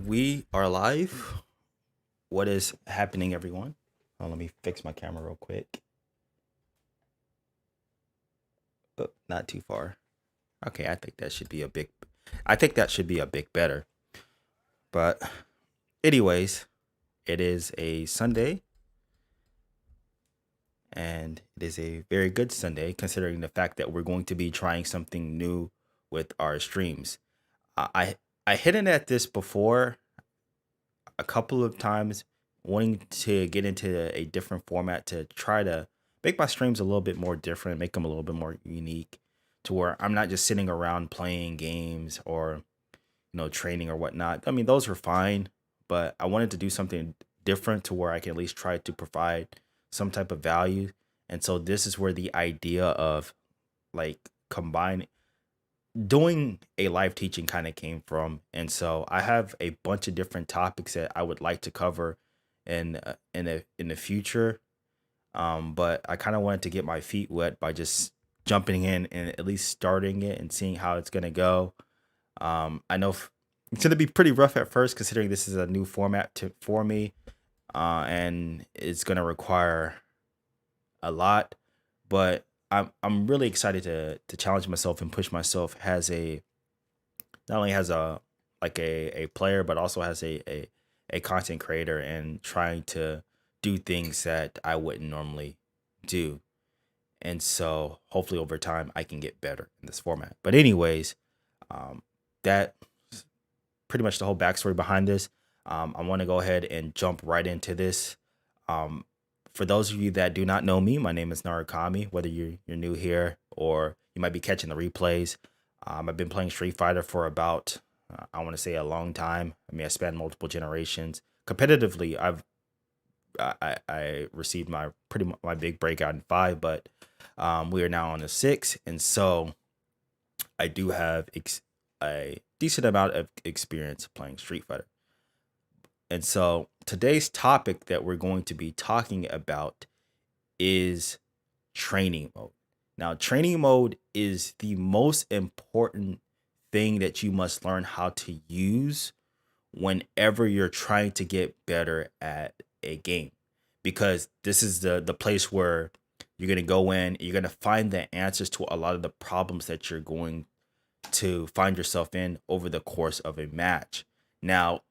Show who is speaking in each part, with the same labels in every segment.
Speaker 1: We are live. What is happening, everyone? Let me fix my camera real quick. Oh, not too far. Okay, I think that should be a big. I think that should be a bit better. But, anyways, it is a Sunday, and it is a very good Sunday considering the fact that we're going to be trying something new with our streams. I hinted at this before a couple of times, wanting to get into a different format to try to make my streams a little bit more different, make them a little bit more unique, to where I'm not just sitting around playing games or training or whatnot. I mean, those are fine, but I wanted to do something different to where I can at least try to provide some type of value. And so this is where the idea of like combining doing a live teaching kind of came from. And so I have a bunch of different topics that I would like to cover in the future. But I kind of wanted to get my feet wet by just jumping in and at least starting it and seeing how it's gonna go. I know it's gonna be pretty rough at first, considering this is a new format for me, and it's gonna require a lot. But I'm really excited to challenge myself and push myself as a not only as a like a player, but also as a content creator, and trying to do things that I wouldn't normally do. And so hopefully over time I can get better in this format. But anyways, that pretty much the whole backstory behind this. I want to go ahead and jump right into this. Um, for those of you that do not know me, my name is Narakami. Whether you're new here or you might be catching the replays, I've been playing Street Fighter for about I want to say a long time. I mean, I spanned multiple generations. Competitively, I received my my big breakout in five, but we are now on the six, and so I do have a decent amount of experience playing Street Fighter. And so today's topic that we're going to be talking about is training mode. Now, training mode is the most important thing that you must learn how to use whenever you're trying to get better at a game, because this is the place where you're going to go in, you're going to find the answers to a lot of the problems that you're going to find yourself in over the course of a match. Now,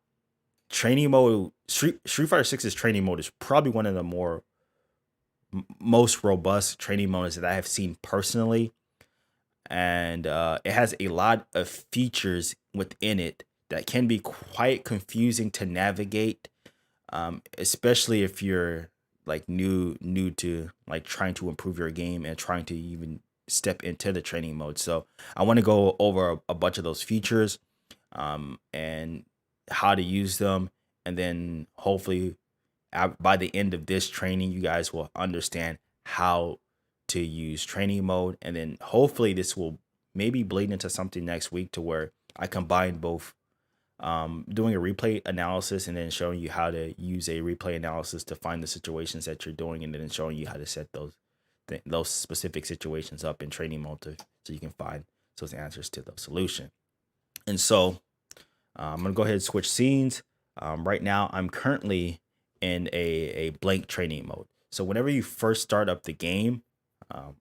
Speaker 1: training mode, Street Fighter Six's training mode is probably one of the most robust training modes that I have seen personally, and it has a lot of features within it that can be quite confusing to navigate, especially if you're like new to like trying to improve your game and trying to even step into the training mode. So I want to go over a bunch of those features, and how to use them, and then hopefully by the end of this training, you guys will understand how to use training mode, and then hopefully this will maybe bleed into something next week to where I combine both, doing a replay analysis and then showing you how to use a replay analysis to find the situations that you're doing, and then showing you how to set those specific situations up in training mode so you can find those answers to those solution. And so I'm gonna go ahead and switch scenes. Right now, I'm currently in a blank training mode. So whenever you first start up the game, um,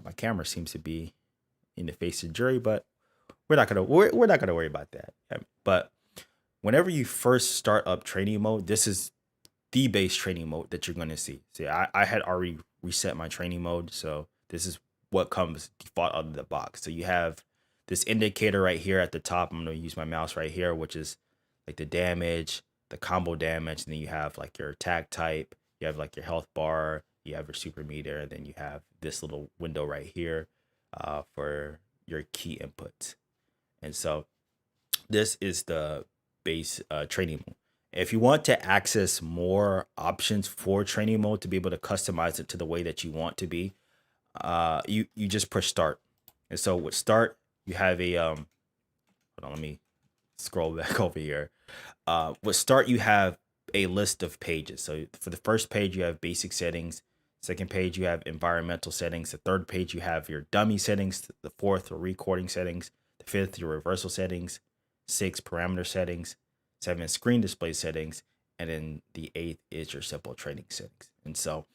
Speaker 1: my camera seems to be in the face of jury, but we're not gonna worry about that. But whenever you first start up training mode, this is the base training mode that you're gonna see. See, I had already reset my training mode, so this is what comes default out of the box. So you have this indicator right here at the top. I'm gonna use my mouse right here, which is like the damage, the combo damage, and then you have like your attack type, you have like your health bar, you have your super meter, and then you have this little window right here, for your key inputs. And so this is the base training mode. If you want to access more options for training mode to be able to customize it to the way that you want to be, you just push start. And so with start, you have a hold on, let me scroll back over here. With start, you have a list of pages. So for the first page, you have basic settings. Second page, you have environmental settings. The third page, you have your dummy settings. The fourth, your recording settings. The fifth, your reversal settings. 6 parameter settings, 7 screen display settings, and then the 8th is your simple trading settings. And so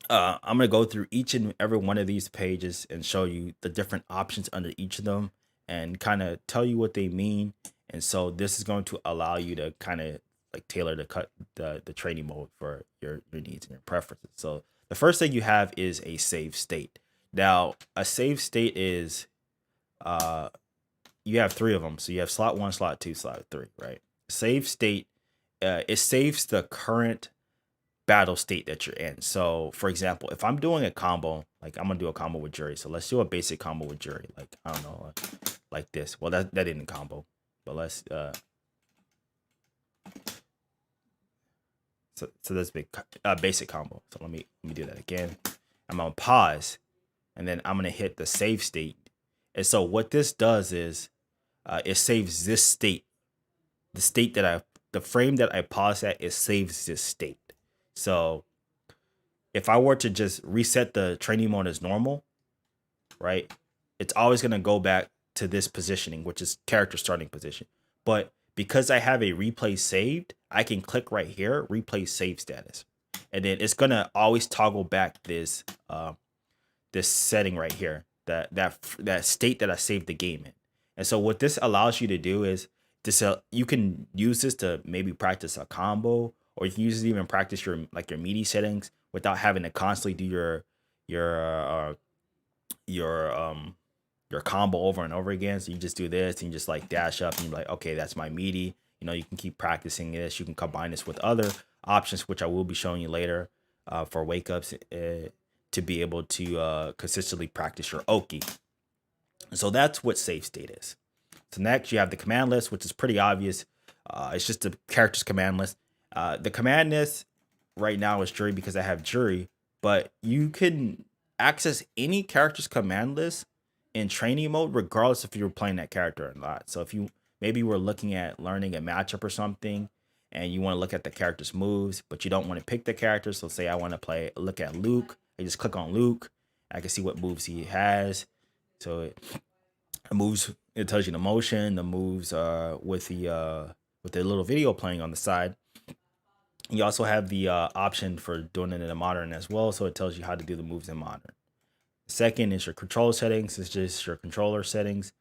Speaker 1: I'm gonna go through each and every one of these pages and show you the different options under each of them and kind of tell you what they mean. And so this is going to allow you to kind of like tailor the trading mode for your needs and your preferences. So the first thing you have is a save state. Now a save state is uh you have 3 of them. So you have slot 1, slot 2, slot 3, right? Save state, it saves the current battle state that you're in. So for example, if I'm doing a combo, like I'm gonna do a combo with Jury. So let's do a basic combo with Jury. Like, I don't know, like this. Well, that didn't combo, but let's so that's big basic combo. So let me do that again. I'm gonna pause, and then I'm gonna hit the save state. And so what this does is it saves this state, the state that the frame that I pause at. It saves this state. So if I were to just reset the training mode as normal, right, it's always going to go back to this positioning, which is character starting position. But because I have a replay saved, I can click right here, replay save status. And then it's going to always toggle back this this setting right here, that state that I saved the game in. And so what this allows you to do is this, you can use this to maybe practice a combo, or you can use it to even practice your meaty settings without having to constantly do your your combo over and over again. So you just do this and you just like dash up and you're like, okay, that's my meaty. You know, you can keep practicing this. You can combine this with other options, which I will be showing you later for wake ups to be able to consistently practice your Oki. So that's what save state is. So next you have the command list, which is pretty obvious. It's just the character's command list. The command list right now is Jury because I have Jury, but you can access any character's command list in training mode, regardless if you're playing that character or not. So if you maybe were looking at learning a matchup or something, and you want to look at the character's moves, but you don't want to pick the character. So say I want to look at Luke. I just click on Luke. I can see what moves he has. So it moves. It tells you the motion, the moves with the little video playing on the side. You also have the option for doing it in a modern as well, so it tells you how to do the moves in modern. Second is your controller settings. It's just your controller settings.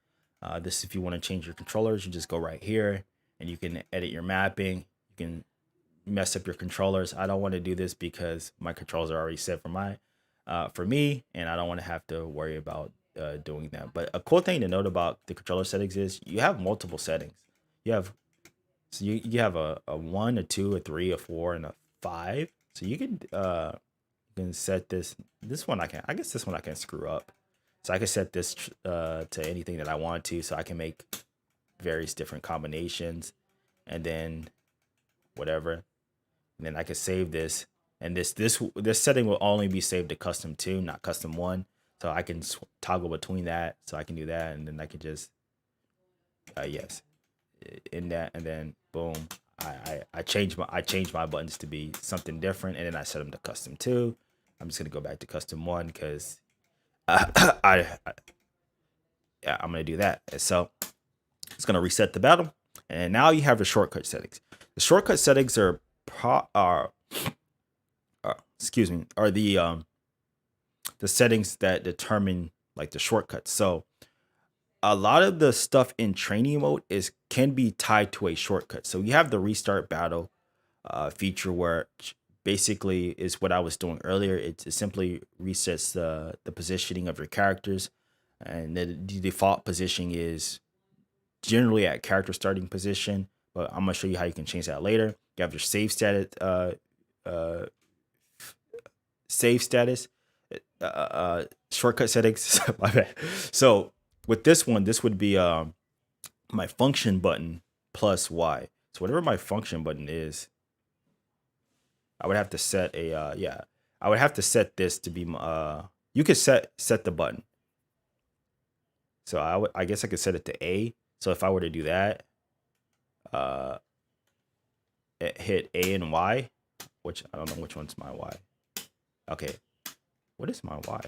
Speaker 1: This, if you want to change your controllers, you just go right here and you can edit your mapping. You can mess up your controllers. I don't want to do this because my controls are already set for me, and I don't want to have to worry about doing that. But a cool thing to note about the controller settings is you have multiple settings. You have a 1, a 2, a 3, a 4, and a 5. So you can set this one. I guess this one I can screw up. So I can set this to anything that I want to. So I can make various different combinations, and then whatever. And then I can save this. And this setting will only be saved to custom 2, not custom 1. So I can toggle between that. So I can do that, and then I can just yes, in that, and then boom. I change my buttons to be something different, and then I set them to custom 2. I'm just gonna go back to custom 1 because I'm gonna do that. So it's gonna reset the battle, and now you have the shortcut settings. The shortcut settings are the settings that determine like the shortcuts. So a lot of the stuff in training mode can be tied to a shortcut. So you have the restart battle feature, where basically is what I was doing earlier. It simply resets the positioning of your characters, and the default positioning is generally at character starting position. But I'm gonna show you how you can change that later. You have your save status, shortcut settings. My bad. So with this one, this would be my function button plus Y. So whatever my function button is, I would have to set I would have to set this to be you could set the button. So I guess I could set it to A. So if I were to do that, hit A and Y, which I don't know which one's my Y. Okay, what is my Y?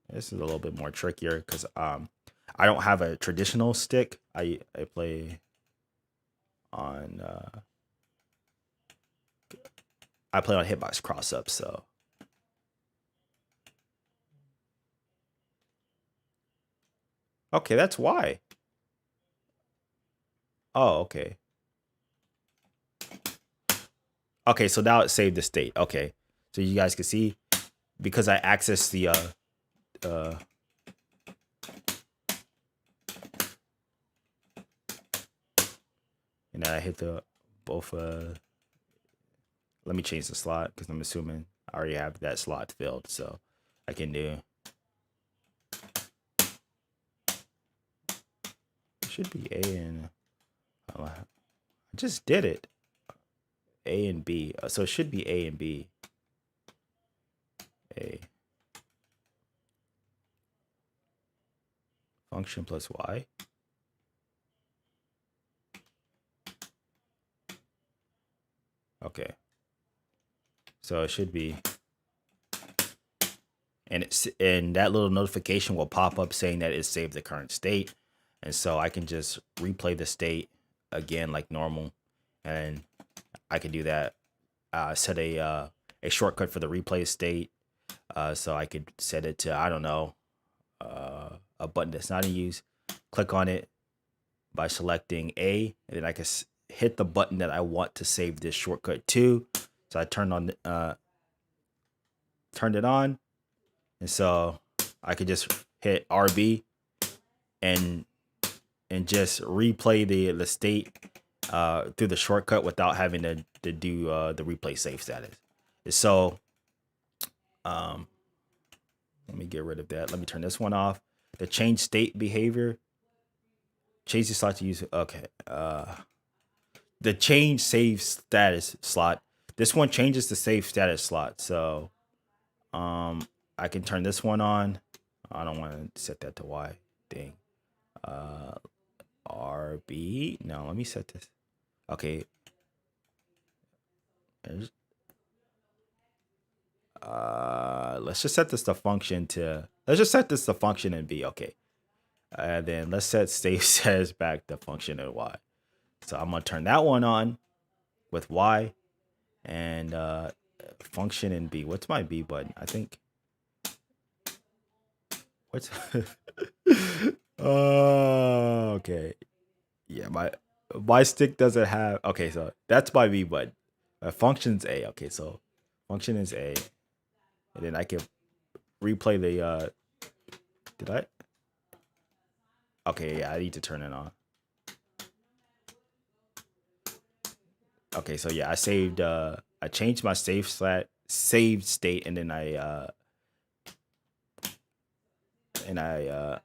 Speaker 1: This is a little bit more trickier because I don't have a traditional stick. I play on I play on hitbox cross up. So okay, that's why. Oh, okay. Okay, so now it saved the state. Okay, so you guys can see because I access the uh and I hit the both let me change the slot because I'm assuming I already have that slot filled, so I can do. It should be A and I just did it. A and B, so it should be A and B. A function plus Y. Okay, so it should be, and that little notification will pop up saying that it saved the current state, and so I can just replay the state again like normal, and I can do that. Set a shortcut for the replay state, so I could set it to, I don't know, a button that's not in use. Click on it by selecting A, and then I can hit the button that I want to save this shortcut to. So I turned it on, and so I could just hit RB and just replay the state through the shortcut without having to do the replay save status. So let me get rid of that. Let me turn this one off. The change state behavior. Change the slot to use. Okay. The change save status slot. This one changes the save status slot. So I can turn this one on. I don't want to set that to Y. Dang. RB. No, let me set this. Okay. Let's just set this to function to. Let's just set this to function and B. Okay. And then let's set save status back to function and Y. So I'm gonna turn that one on with Y and function and B. What's my B button? I think. What's oh, okay. Yeah, my stick doesn't have. Okay, so that's my B button. Function's A. Okay, so function is A, and then I can replay the. Did I? Okay, yeah, I need to turn it on. Okay, so yeah, I saved. I changed my saved state, and then and I uh,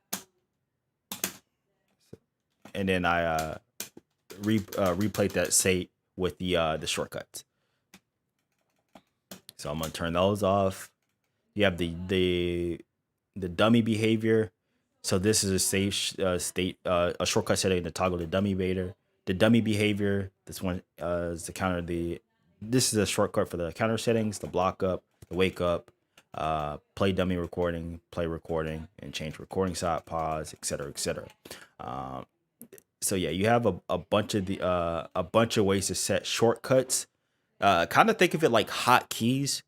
Speaker 1: I replayed that state with the shortcuts. So I'm gonna turn those off. You have the dummy behavior. So this is a safe state, a shortcut setting to toggle the dummy behavior. The dummy behavior. This one is the counter. This is a shortcut for the counter settings, the block up, the wake up, play dummy recording, play recording, and change recording stop, pause, etc., etc. So yeah, you have a bunch of ways to set shortcuts. Kind of think of it like hotkeys,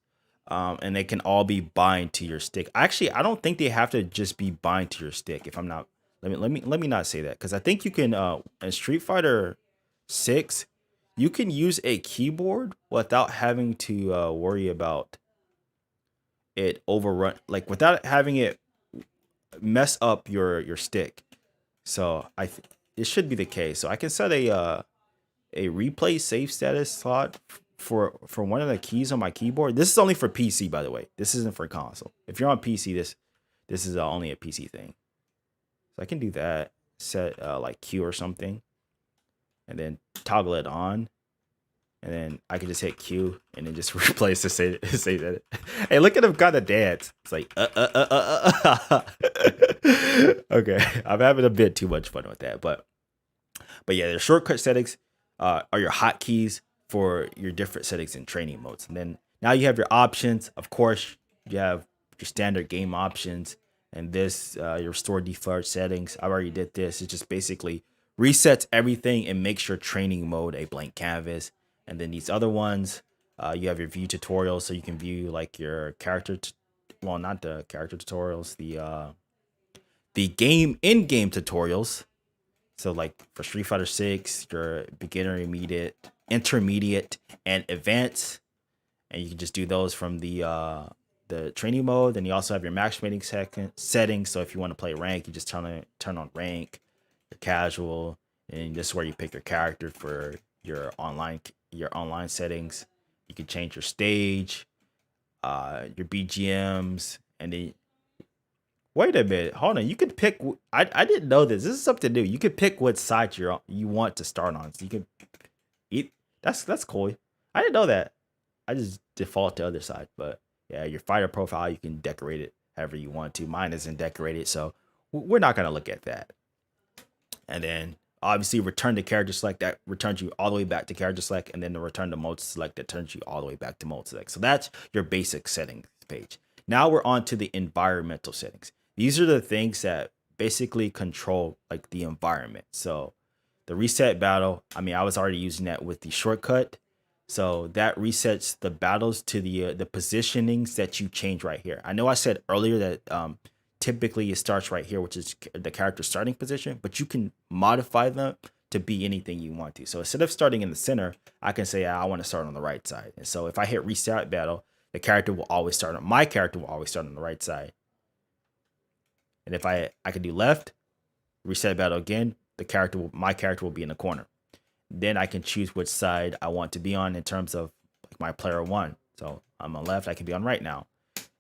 Speaker 1: and they can all be bind to your stick. Actually, I don't think they have to just be bind to your stick. If I'm not, let me not say that, because I think you can in Street Fighter 6, you can use a keyboard without having to worry about it overrun, like without having it mess up your stick. So it should be the case. So I can set a replay save status slot for one of the keys on my keyboard. This is only for PC, by the way. This isn't for console. If you're on PC, this is only a PC thing. So I can do that. Set like Q or something, and then toggle it on, and then I can just hit Q and then just replace the save that. Hey, look at him kind of dance. It's like Okay, I'm having a bit too much fun with that, but yeah, the shortcut settings are your hotkeys for your different settings and training modes. And then now you have your options. Of course, you have your standard game options, And this, your restore default settings, I already did this. It just basically resets everything and makes your training mode a blank canvas. And then these other ones, you have your view tutorials, so you can view like your well, not the character tutorials, the game in-game tutorials. So like for Street Fighter 6, your beginner, intermediate, and advanced, and you can just do those from the training mode. Then you also have your matchmaking settings. So if you want to play rank, you just turn on rank, your casual, and this is where you pick your character for your online settings. You can change your stage, your BGMs, and then wait a minute, hold on. You could pick. I didn't know this. This is something new. You could pick what side you want to start on. So you can eat. That's cool. I didn't know that. I just default to other side, but yeah, your fighter profile, you can decorate it however you want to. Mine isn't decorated, so we're not gonna look at that. And then obviously return to character select, that returns you all the way back to character select, and then the return to mode select that turns you all the way back to mode select. So that's your basic settings page. Now we're on to the environmental settings. These are the things that basically control like the environment. So the reset battle, I mean, I was already using that with the shortcut. So that resets the battles to the positionings that you change right here. I know I said earlier that typically it starts right here, which is the character starting position, but you can modify them to be anything you want to. So instead of starting in the center, I can say I want to start on the right side. And so if I hit reset battle, my character will always start on the right side. And if I can do left, reset battle again, my character will be in the corner. Then I can choose which side I want to be on in terms of like my player one. So I'm on left, I can be on right now.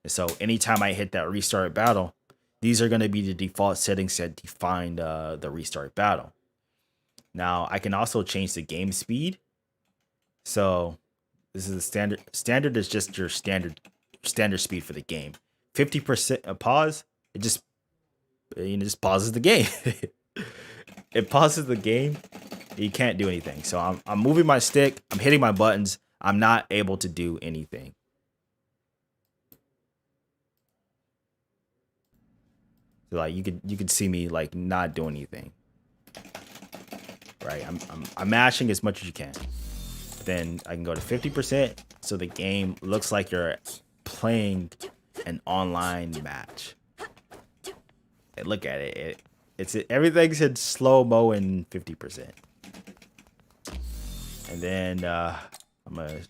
Speaker 1: And so anytime I hit that restart battle, these are going to be the default settings that define the restart battle. Now I can also change the game speed. So this is the standard. Standard is just your standard speed for the game. 50% pause. It just pauses the game. It pauses the game. You can't do anything. So I'm moving my stick. I'm hitting my buttons. I'm not able to do anything. So like you could see me like not doing anything. Right? I'm mashing as much as you can. Then I can go to 50%, so the game looks like you're playing an online match. And look at it. It's everything's in slow mo and 50%. And then I'm gonna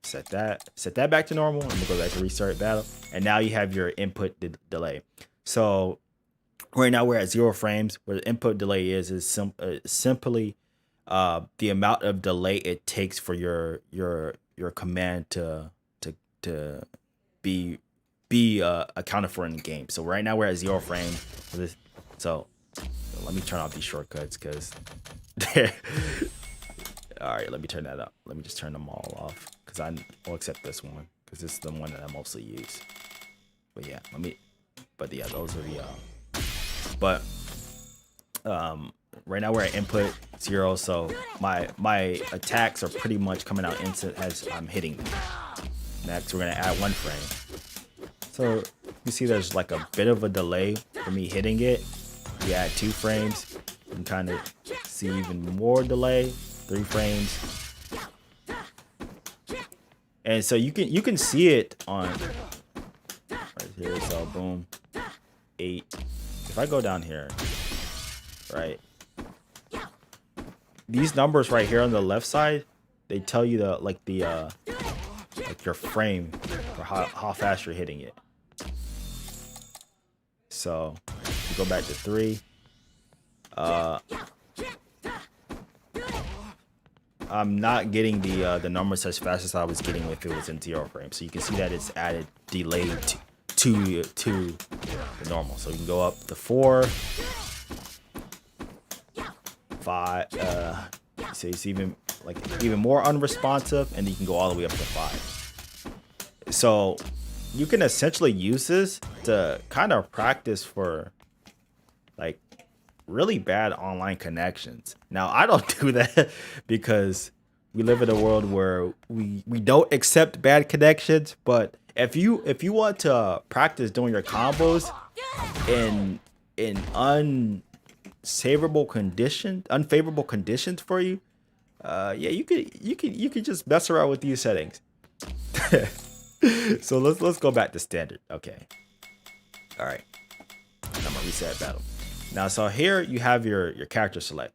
Speaker 1: set that back to normal. I'm gonna go back to restart battle, and now you have your input delay. So right now we're at 0 frames. Where the input delay is simply the amount of delay it takes for your command to be accounted for in the game. So right now we're at 0 frames. So let me turn off these shortcuts because all right, let me turn that up. Let me just turn them all off because I'll accept this one because this is the one that I mostly use. But yeah, those are the right now we're at input 0, so my attacks are pretty much coming out instant as I'm hitting them. Next, we're gonna add 1 frame. So you see there's like a bit of a delay for me hitting it. We add 2 frames. You can kind of see even more delay. 3 frames. And so you can see it on right here. So boom, 8. If I go down here, right, these numbers right here on the left side, they tell you like your frame or how fast you're hitting it. So you go back to 3. I'm not getting the numbers as fast as I was getting if it was in 0 frame. So you can see that it's added delay to the normal. So you can go up to 4, 5. So it's even more unresponsive, and you can go all the way up to 5. So you can essentially use this to kind of practice for like really bad online connections. Now I don't do that because we live in a world where we don't accept bad connections, but if you want to practice doing your combos in unfavorable conditions for you, yeah, you could just mess around with these settings. So let's go back to standard. Okay. All right. I'm gonna reset battle. Now, so here you have your character select.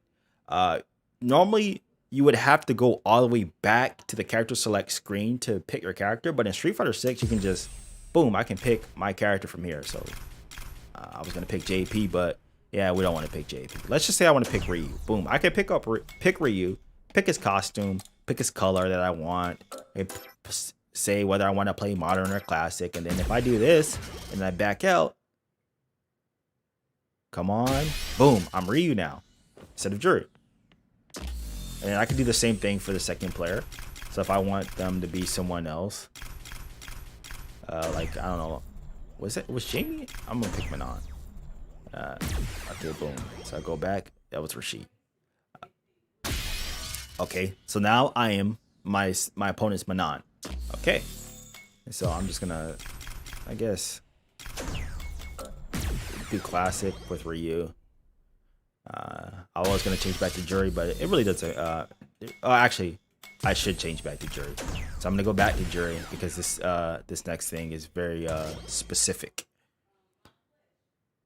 Speaker 1: Normally you would have to go all the way back to the character select screen to pick your character, but in Street Fighter 6 you can just, boom, I can pick my character from here. So I was gonna pick JP, but yeah, we don't want to pick JP. Let's just say I want to pick Ryu. Boom, I can pick Ryu, pick his costume, pick his color that I want, and say whether I want to play modern or classic. And then if I do this and I back out, come on, boom, I'm Ryu now instead of Juri. And I can do the same thing for the second player. So if I want them to be someone else, like, I don't know, was Jamie? I'm gonna pick Manon. Okay, boom. So I go back. That was Rashid. Okay, so now I am my opponent's Manon. Okay, so I'm just gonna, I guess, do classic with Ryu. I was gonna change back to Juri, but it really doesn't. Actually, I should change back to Juri. So I'm gonna go back to Juri because this next thing is very specific.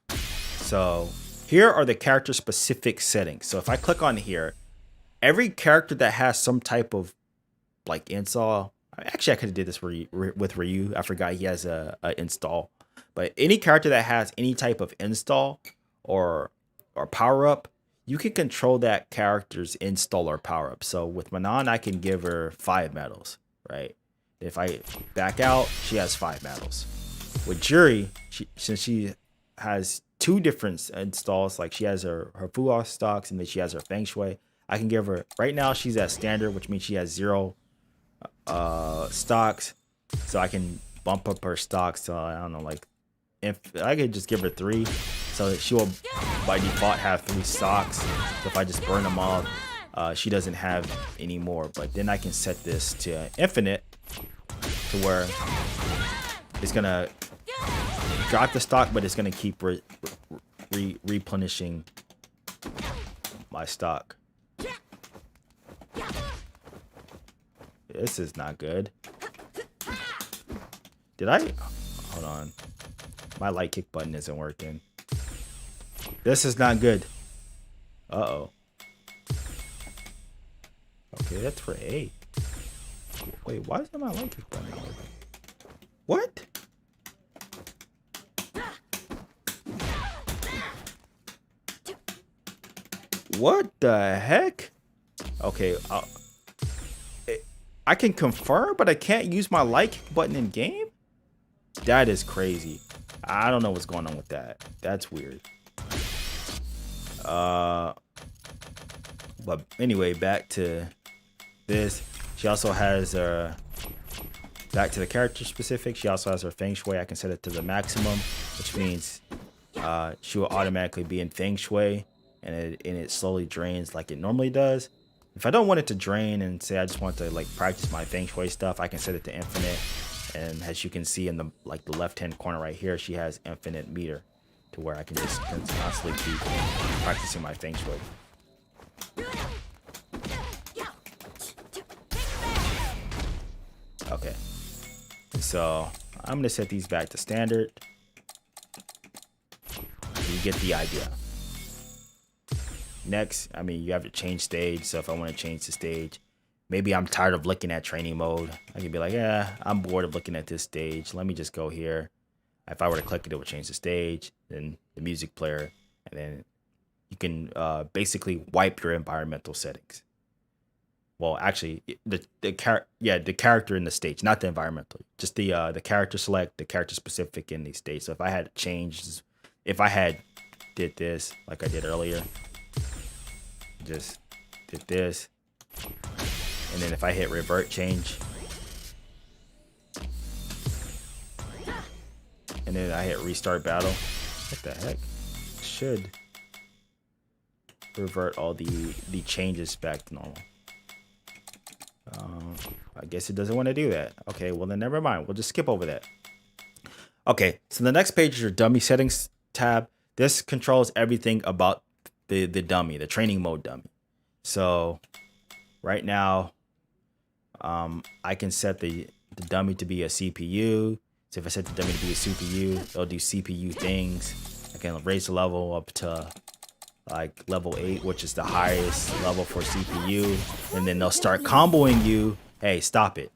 Speaker 1: So here are the character specific settings. So if I click on here, every character that has some type of like install. Actually, I could have did this with Ryu. I forgot he has a install. But any character that has any type of install or power up, you can control that character's install or power up. So with Manon, I can give her 5 medals, right? If I back out, she has 5 medals. With Juri, since she has 2 different installs, like she has her Fuwa stocks and then she has her Feng Shui, I can give her, right now she's at standard, which means she has 0 stocks. So I can bump up her stocks to, I don't know, like, if I could just give her 3, so that she will by default have 3 stocks. So if I just burn them all, she doesn't have any more. But then I can set this to infinite, to where it's gonna drop the stock, but it's gonna keep replenishing my stock. This is not good. Did I? Hold on. My light kick button isn't working. This is not good. Uh-oh. Okay, that's for A. Wait, why isn't my light kick button not working? What? What the heck? Okay, I can confirm, but I can't use my like button in game? That is crazy. I don't know what's going on with that. That's weird. But anyway, back to this. She also has back to the character specific. She also has her Feng Shui. I can set it to the maximum, which means she will automatically be in Feng Shui, and it slowly drains like it normally does. If I don't want it to drain and say I just want to like practice my Feng Shui stuff, I can set it to infinite. And as you can see in the left-hand corner right here, she has infinite meter, to where I can just constantly keep practicing my Feng Shui. Okay, so I'm gonna set these back to standard. You get the idea. Next, I mean, you have to change stage. So if I want to change the stage, maybe I'm tired of looking at training mode, I can be like, yeah, I'm bored of looking at this stage. Let me just go here. If I were to click it, it would change the stage, then the music player, and then you can basically wipe your environmental settings. Well, actually, the character in the stage, not the environmental, just the character select, the character specific in the stage. So if I had changed, if I had did this like I did earlier, just did this, and then if I hit revert change, and then I hit restart battle, what the heck? Should revert all the changes back to normal. I guess it doesn't want to do that. Okay, well then never mind. We'll just skip over that. Okay, so the next page is your dummy settings tab. This controls everything about the dummy, the training mode dummy. So right now, I can set the dummy to be a CPU. So if I set the dummy to be a CPU, it'll do CPU things. I can raise the level up to like level 8, which is the highest level for CPU. And then they'll start comboing you. Hey, stop it.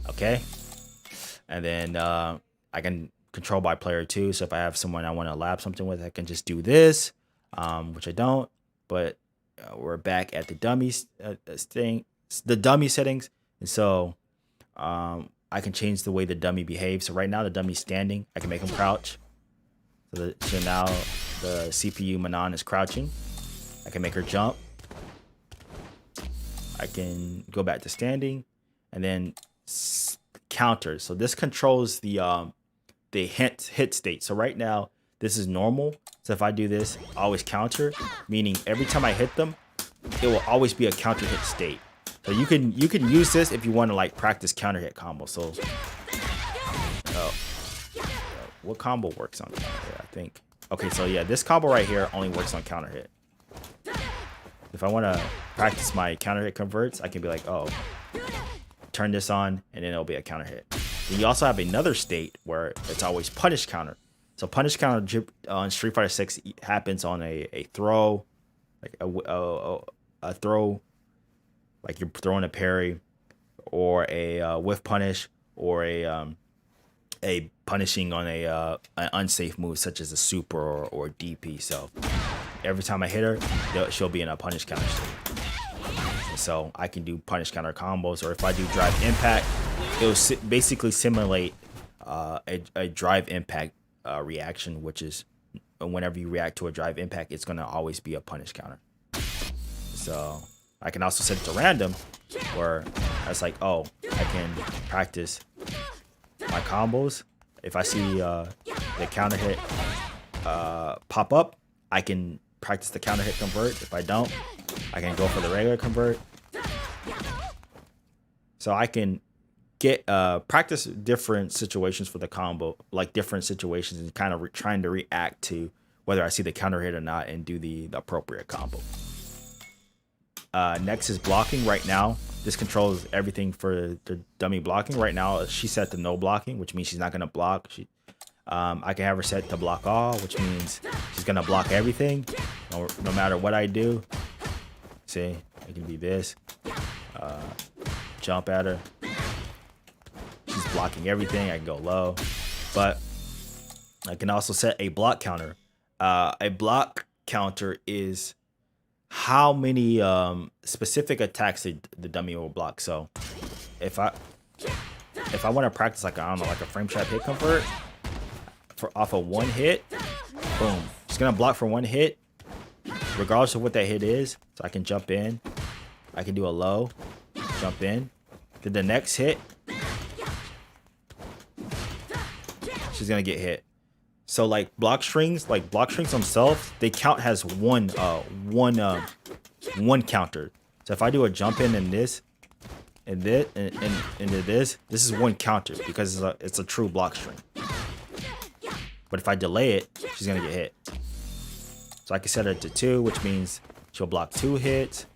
Speaker 1: Okay. And then I can control by player 2. So if I have someone I want to lab something with, I can just do this, which I don't. But we're back at the dummies the dummy settings. And so I can change the way the dummy behaves. So right now the dummy's standing. I can make him crouch. So now the CPU Manon is crouching. I can make her jump. I can go back to standing, and then counter. So this controls the hit state. So right now this is normal. So if I do this, I always counter, meaning every time I hit them, it will always be a counter hit state. So you can use this if you want to like practice counter hit combo. So what combo works on counter hit? I think. Okay, so yeah, this combo right here only works on counter hit. If I want to practice my counter hit converts, I can be like, oh, turn this on, and then it'll be a counter hit. Then you also have another state where it's always punish counter. So punish counter on Street Fighter 6 happens on a throw, like a throw, like you're throwing a parry, or a whiff punish, or a punishing on an unsafe move such as a super or DP. So every time I hit her, she'll be in a punish counter state. And so I can do punish counter combos, or if I do drive impact, it will basically simulate a drive impact reaction, which is whenever you react to a drive impact, it's going to always be a punish counter. So I can also set it to random, where it's like, oh, I can practice my combos. If I see the counter hit pop up, I can practice the counter hit convert. If I don't, I can go for the regular convert. So I can get practice different situations for the combo, like different situations, and kind of trying to react to whether I see the counter hit or not, and do the appropriate combo. Next is blocking. Right now, this controls everything for the dummy blocking. Right now, she's set to no blocking, which means she's not gonna block. I can have her set to block all, which means she's gonna block everything, no matter what I do. See, it can be this. Jump at her. She's blocking everything. I can go low, but I can also set a block counter. A block counter is how many specific attacks the dummy will block. So if I want to practice like, I don't know, like a frame trap hit convert off of one hit, boom, she's gonna block for one hit regardless of what that hit is. So I can jump in, I can do a low, jump in, then the next hit she's gonna get hit. So like block strings themselves, they count as one counter. So if I do a jump in and this and this and into this is one counter, because it's a true block string. But if I delay it, she's gonna get hit. So I can set it to 2, which means she'll block 2 hits.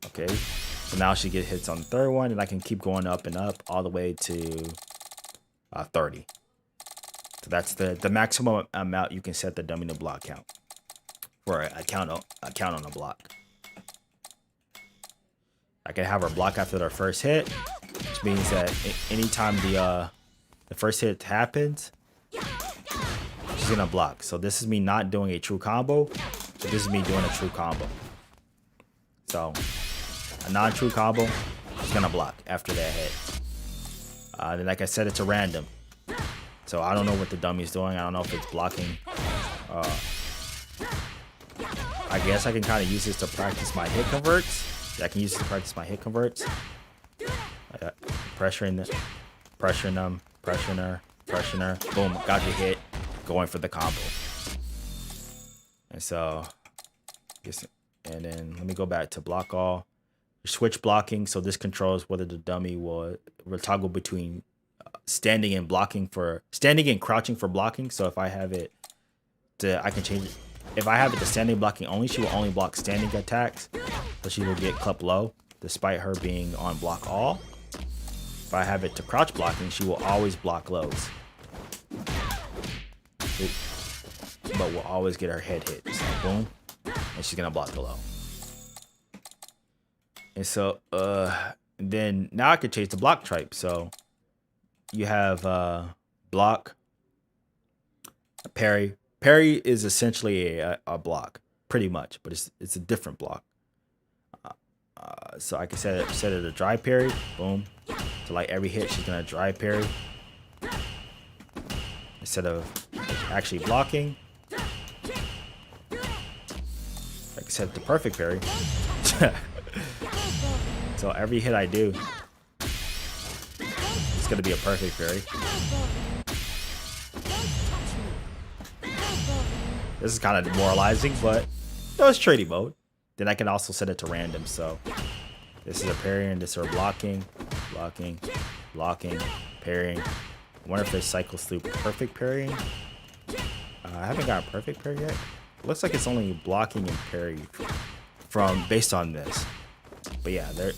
Speaker 1: Okay. So now she gets hits on the third one, and I can keep going up and up all the way to 30. So that's the maximum amount you can set the dummy to block count for a count on a block. I can have her block after their first hit, which means that anytime the first hit happens, she's gonna block. So this is me not doing a true combo, but this is me doing a true combo. So a non-true combo, she's gonna block after that hit. Then like I said, it's a random. So I don't know what the dummy's doing. I don't know if it's blocking. I guess I can kind of use this to practice my hit converts. I can use this to practice my hit converts. Pressuring them, pressuring her. Boom, got the hit. Going for the combo. And so, And then let me go back to block all. Switch blocking, so this controls whether the dummy will toggle between standing and crouching for blocking. So if I have it to, I can change it. If I have it to standing blocking only, she will only block standing attacks, so she will get club low despite her being on block all. If I have it to crouch blocking, she will always block lows, but will always get her head hit. So boom, and she's gonna block the low. And so then now I could change the block type. So you have block, parry. Parry is essentially a block, pretty much, but it's a different block. So I can set it a dry parry. Boom. So like every hit, she's gonna dry parry instead of actually blocking. I can set it to perfect parry. So every hit I do, it's gonna be a perfect parry. This is kind of demoralizing, but no, it's trading mode. Then I can also set it to random. So this is a parrying, this is a blocking, parrying. I wonder if it cycles through perfect parrying. I haven't got a perfect parry yet. It looks like it's only blocking and parry based on this. But yeah, there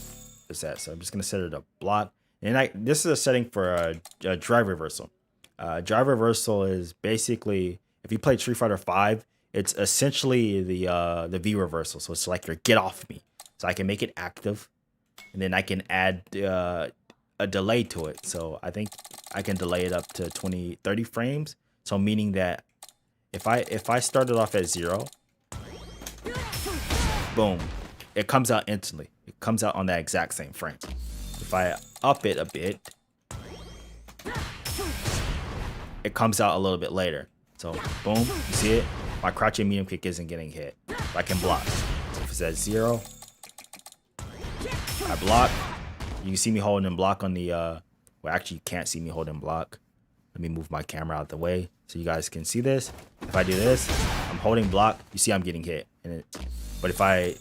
Speaker 1: is that. So I'm just gonna set it to block. And this is a setting for a drive reversal. Drive reversal is basically, if you played Street Fighter V, it's essentially the V reversal. So it's like your get off me. So I can make it active, and then I can add a delay to it. So I think I can delay it up to 30 frames. So meaning that if I started off at 0, boom, it comes out instantly. It comes out on that exact same frame. If I up it a bit, it comes out a little bit later. So boom, you see it? My crouching medium kick isn't getting hit. I can block. So if it's at 0, I block. You can see me holding block on the well, actually you can't see me holding block. Let me move my camera out the way so you guys can see this. If I do this, I'm holding block. You see I'm getting hit. But if I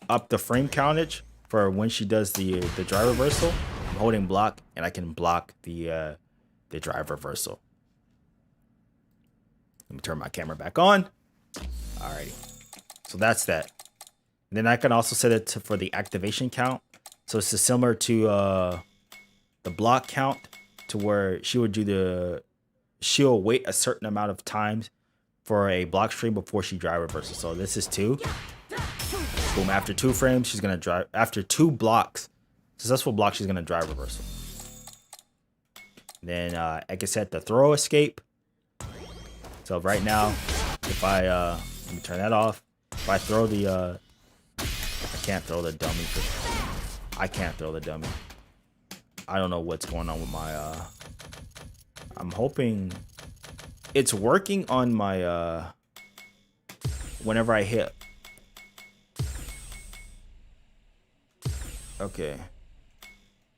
Speaker 1: up the frame countage for when she does the drive reversal, I'm holding block and I can block the drive reversal. Let me turn my camera back on. Alrighty. So that's that. And then I can also set it for the activation count. So it's similar to the block count, to where she'll wait a certain amount of times for a block stream before she drive reversal. So this is 2. Boom, after 2 frames, she's gonna drive. After 2 blocks, successful block, she's gonna drive reversal. Then I can set the throw escape. So right now, if I let me turn that off. If I throw the I can't throw the dummy. I can't throw the dummy. I don't know what's going on with my I'm hoping it's working on my whenever I hit. Okay.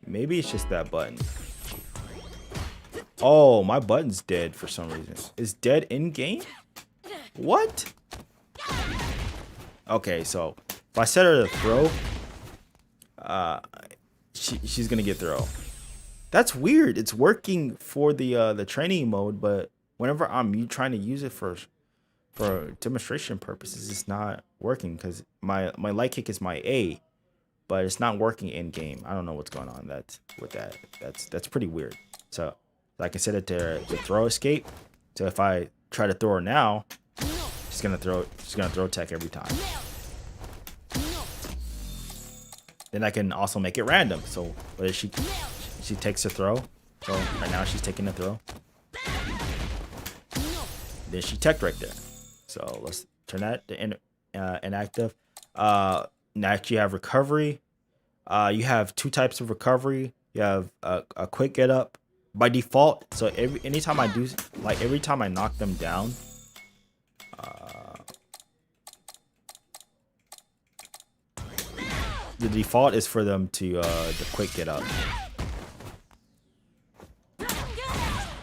Speaker 1: Maybe it's just that button. Oh, my button's dead for some reason. It's dead in game? What? Okay, so if I set her to throw, she's gonna get throw. That's weird. It's working for the training mode, but whenever I'm trying to use it for demonstration purposes, it's not working because my light kick is my A, but it's not working in game. I don't know what's going on. That's pretty weird. So I can set it to throw escape. So if I try to throw her now, she's gonna throw tech every time. Then I can also make it random. So whether she takes a throw. So right now she's taking a throw. Then she tech right there. So let's turn that to inactive. Next you have recovery. You have 2 types of recovery. You have a quick get up by default. So anytime I do, like every time I knock them down, the default is for them to the quick get up.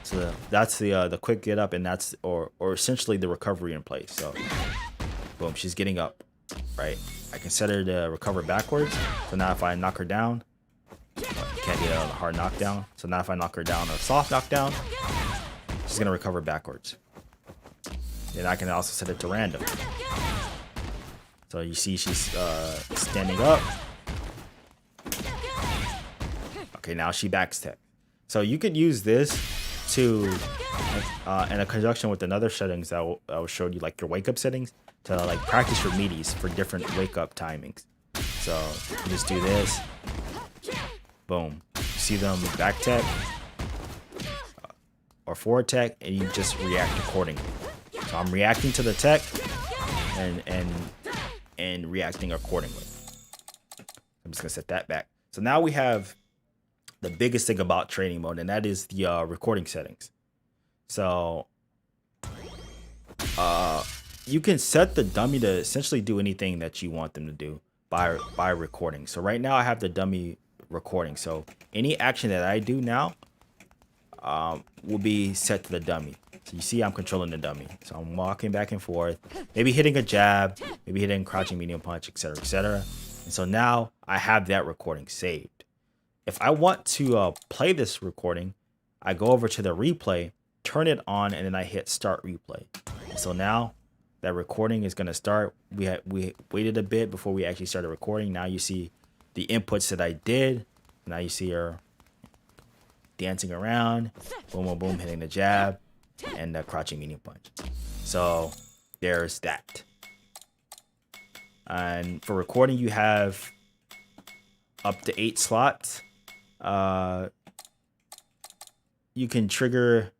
Speaker 1: So that's the quick get up, and that's or essentially the recovery in place. So boom, she's getting up. right? I can set her to recover backwards. So now if I knock her down, can't do that on a hard knockdown. So now if I knock her down or a soft knockdown, she's gonna recover backwards. Then I can also set it to random. So you see she's standing up. Okay, now she backstep. So you could use this to, in a conjunction with another settings that I showed you, like your wake up settings, to like practice your meaties for different wake up timings. So you just do this. Boom. You see them back tech or forward tech, and you just react accordingly. So I'm reacting to the tech and reacting accordingly. I'm just gonna set that back. So now we have the biggest thing about training mode, and that is the recording settings. So you can set the dummy to essentially do anything that you want them to do by recording. So right now I have the dummy recording. So any action that I do now will be set to the dummy. So you see I'm controlling the dummy. So I'm walking back and forth, maybe hitting a jab, maybe hitting crouching medium punch, etc., etc. And so now I have that recording saved. If I want to play this recording, I go over to the replay, turn it on, and then I hit start replay. And so now that recording is going to start. We waited a bit before we actually started recording. Now you see the inputs that I did. Now you see her dancing around, boom, boom, boom, hitting the jab and the crouching medium punch. So there's that. And for recording, you have up to 8 slots. You can trigger.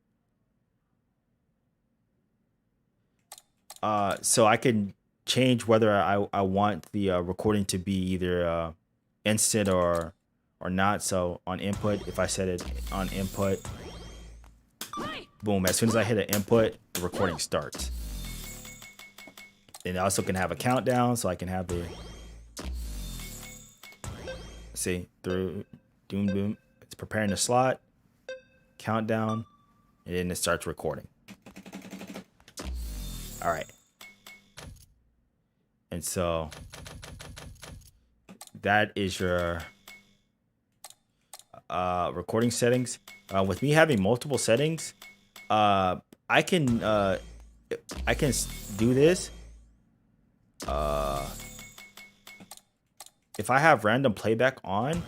Speaker 1: So I can change whether I want the recording to be either instant or not. So on input, if I set it on input, boom, as soon as I hit an input, the recording starts. And I also can have a countdown, so I can have the, see, through, doom, boom, it's preparing the slot, countdown, and then it starts recording. All right. And so that is your recording settings. With me having multiple settings, I can do this. If I have random playback on,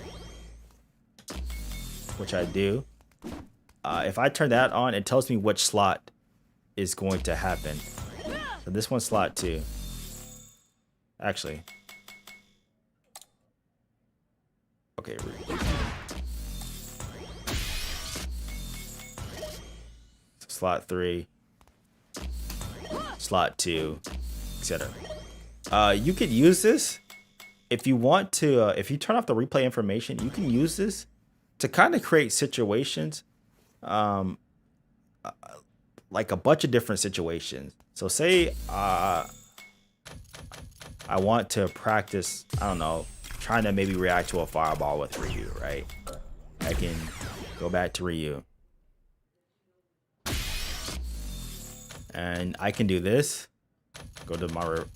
Speaker 1: which I do, if I turn that on, it tells me which slot is going to happen. So this one's slot 2. Actually. Okay. Slot 3. Slot 2. Etc. You could use this if you want to. If you turn off the replay information, you can use this to kind of create situations, like a bunch of different situations. So say I want to practice, I don't know, trying to maybe react to a fireball with Ryu, right? I can go back to Ryu. And I can do this. Go to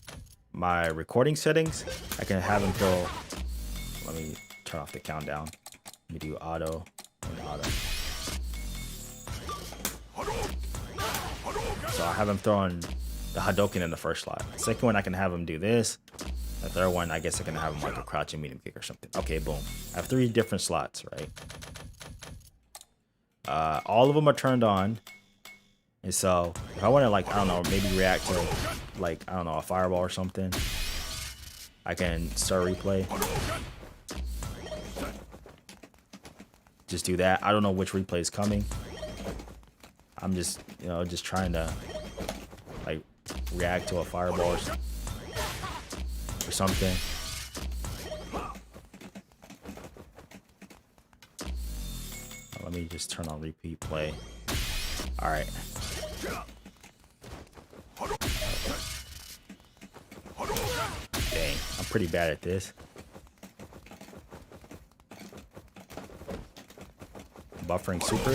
Speaker 1: my recording settings. I can have him throw. Let me turn off the countdown. Let me do auto and auto. So I have him throwing the Hadouken in the first slot. The second one, I can have him do this. The third one, I guess I can have him like a crouching medium kick or something. Okay, boom. I have 3 different slots, right? All of them are turned on. And so if I want to, like, I don't know, maybe react to, like, I don't know, a fireball or something, I can start replay. Just do that. I don't know which replay is coming. I'm just, just trying to, like, react to a fireball or something. Let me just turn on repeat play. All right. Dang, I'm pretty bad at this. Buffering super.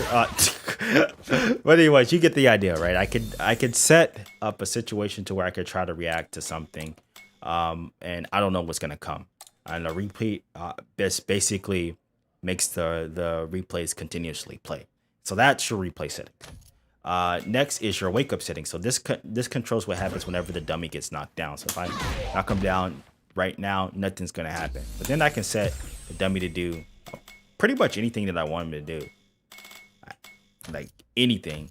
Speaker 1: But anyways, you get the idea, right? I could set up a situation to where I could try to react to something and I don't know what's gonna come. And the replay basically makes the replays continuously play. So that's your replay setting. Next is your wake up setting. So this controls what happens whenever the dummy gets knocked down. So if I knock him down right now, nothing's gonna happen. But then I can set the dummy to do pretty much anything that I want him to do. Like anything,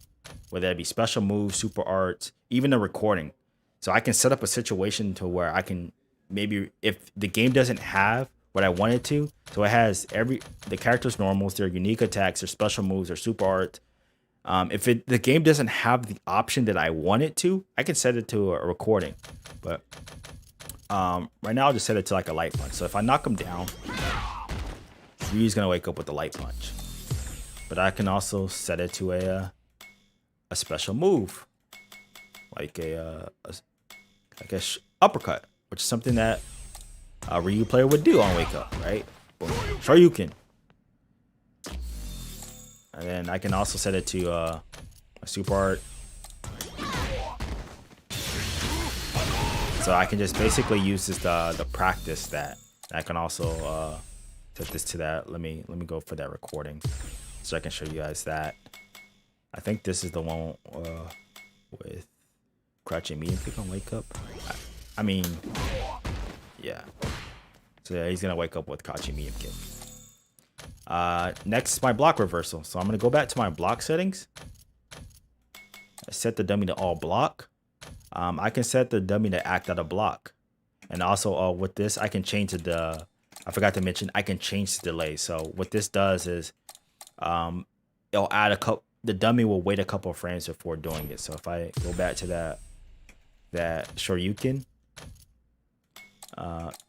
Speaker 1: whether it be special moves, super arts, even the recording. So I can set up a situation to where I can maybe, if the game doesn't have what I want it to, so it has the character's normals, their unique attacks, their special moves, their super arts. If the game doesn't have the option that I want it to, I can set it to a recording. But right now I'll just set it to like a light punch. So if I knock him down, Ryu's gonna wake up with a light punch. But I can also set it to a special move, like a uppercut, which is something that a Ryu player would do on wake up, right? Boom. Shoryuken. And then I can also set it to a super art. So I can just basically use this the practice that. I can also set this to that. Let me go for that recording so I can show you guys that. I think this is the one with crouching medium kick on wake up. I mean, yeah. So yeah, he's gonna wake up with crouching medium kick. Next is my block reversal. So I'm gonna go back to my block settings. I set the dummy to all block. I can set the dummy to act out of block, and also with this I can change the. I forgot to mention I can change the delay. So what this does is, it'll add a couple. The dummy will wait a couple of frames before doing it. So if I go back to that Shoryuken,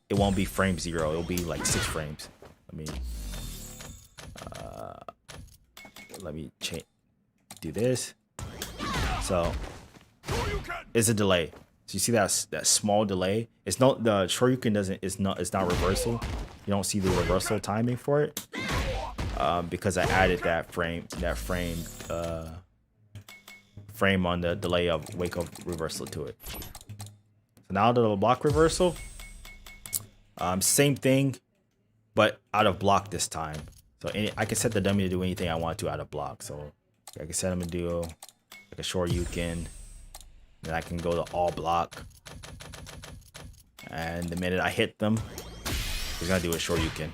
Speaker 1: it won't be frame 0. It'll be like 6 frames. Let me change. Do this. So it's a delay. So you see that small delay. It's not the Shoryuken doesn't. It's not reversal. You don't see the reversal timing for it. Because I added that frame on the delay of wake up reversal to it. So now the block reversal, same thing, but out of block this time. So I can set the dummy to do anything I want to out of block. So I can set him to do like a Shoryuken, then I can go to all block, and the minute I hit them, he's gonna do a Shoryuken.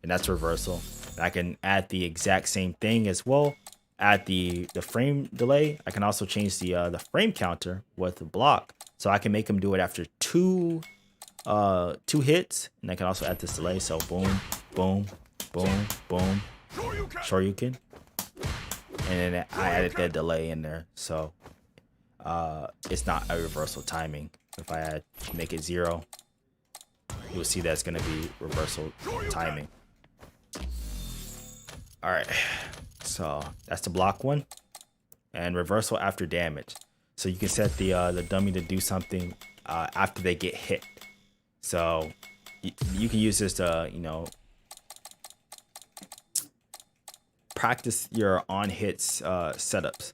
Speaker 1: And that's reversal. And I can add the exact same thing as well. Add the frame delay. I can also change the frame counter with the block, so I can make him do it after two hits. And I can also add this delay. So boom, boom, boom, boom, Shoryuken. And then I added that delay in there, so it's not a reversal timing. If I make it 0, you'll see that's gonna be reversal timing. All right, so that's the block one, and reversal after damage. So you can set the dummy to do something after they get hit. So you can use this to practice your on hits setups.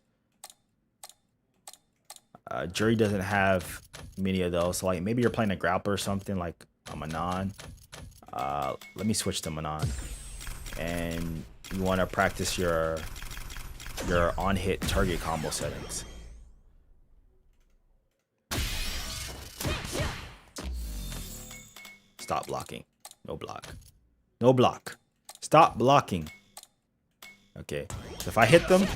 Speaker 1: Jury doesn't have many of those. So like maybe you're playing a grappler or something like a Manon. Let me switch to Manon, and you want to practice your on hit target combo settings. Stop blocking. No block. No block. Stop blocking. Okay. So if I hit them,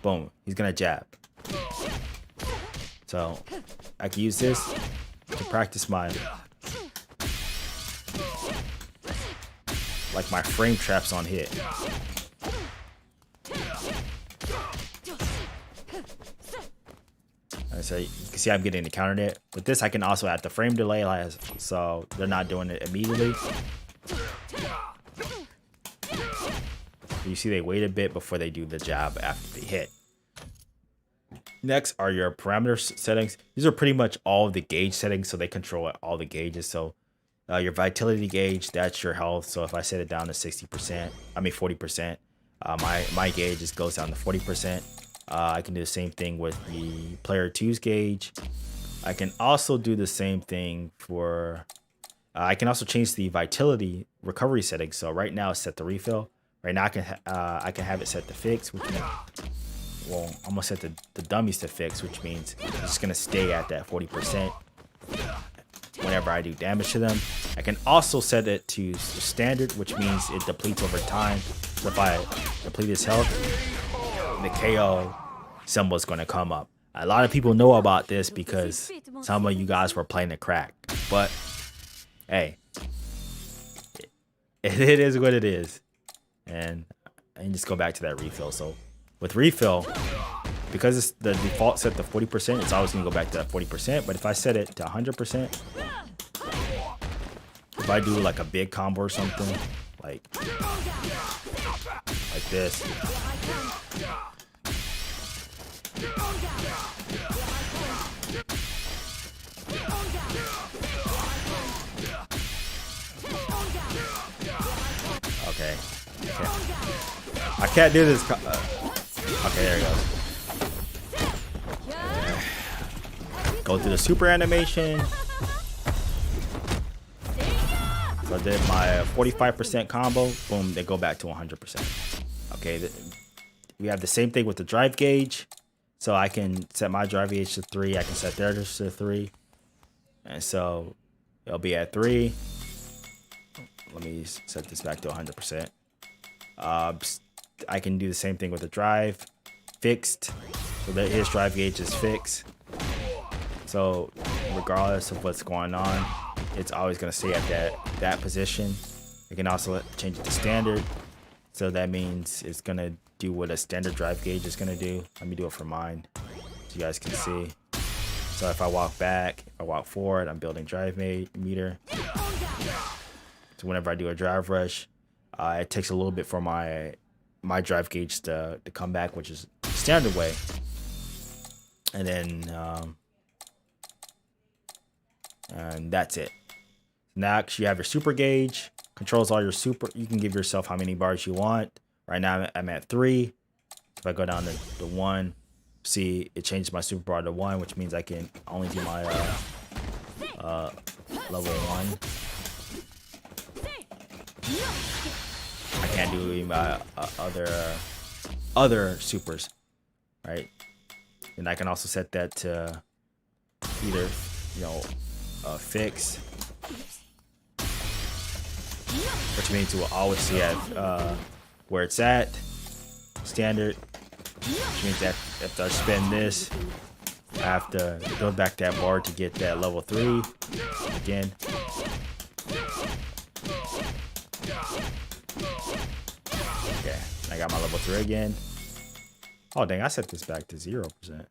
Speaker 1: boom, he's gonna jab. So I can use this to practice my frame traps on hit. And so you can see I'm getting the counter net. With this, I can also add the frame delay, so they're not doing it immediately. You see they wait a bit before they do the jab after they hit. Next are your parameter settings. These are pretty much all of the gauge settings, so they control all the gauges. So your vitality gauge, that's your health. So if I set it down to 40%, my gauge just goes down to 40%. I can do the same thing with the player 2's gauge. I can also do the same thing for. I can also change the vitality recovery settings. So right now it's set to refill. Right now I can have it set to fix, which means, well, I'm gonna set the dummies to fix, which means it's just gonna stay at that 40% whenever I do damage to them. I can also set it to standard, which means it depletes over time. So if I deplete his health, the KO symbol is gonna come up. A lot of people know about this because some of you guys were playing the crack, but hey, it is what it is. And just go back to that refill. So with refill, because it's the default set to 40%, it's always gonna go back to that 40%. But if I set it to 100%, if I do like a big combo or something, like this, okay. I can't do this. Okay, there it goes. Go through the super animation. So I did my 45% combo. Boom, they go back to 100%. Okay, we have the same thing with the drive gauge. So I can set my drive gauge to 3. I can set theirs to 3. And so it'll be at 3. Let me set this back to 100%. I can do the same thing with the drive. Fixed. So that his drive gauge is fixed. So regardless of what's going on, it's always going to stay at that position. You can also change it to standard. So that means it's going to do what a standard drive gauge is going to do. Let me do it for mine so you guys can see. So if I walk back, if I walk forward, I'm building drive meter. So whenever I do a drive rush, it takes a little bit for my drive gauge to come back, which is the standard way. And then and that's it. Next, you have your super gauge. Controls all your super. You can give yourself how many bars you want. Right now I'm at 3. If I go down to 1, see it changes my super bar to 1, which means I can only do my level 1. I can't do my other supers, right? And I can also set that to either, fix, which means it will always see at where it's at, standard, which means that if I spend this, I have to go back that bar to get that level 3 again. Okay, I got my level 3 again. Oh dang, I set this back to 0%.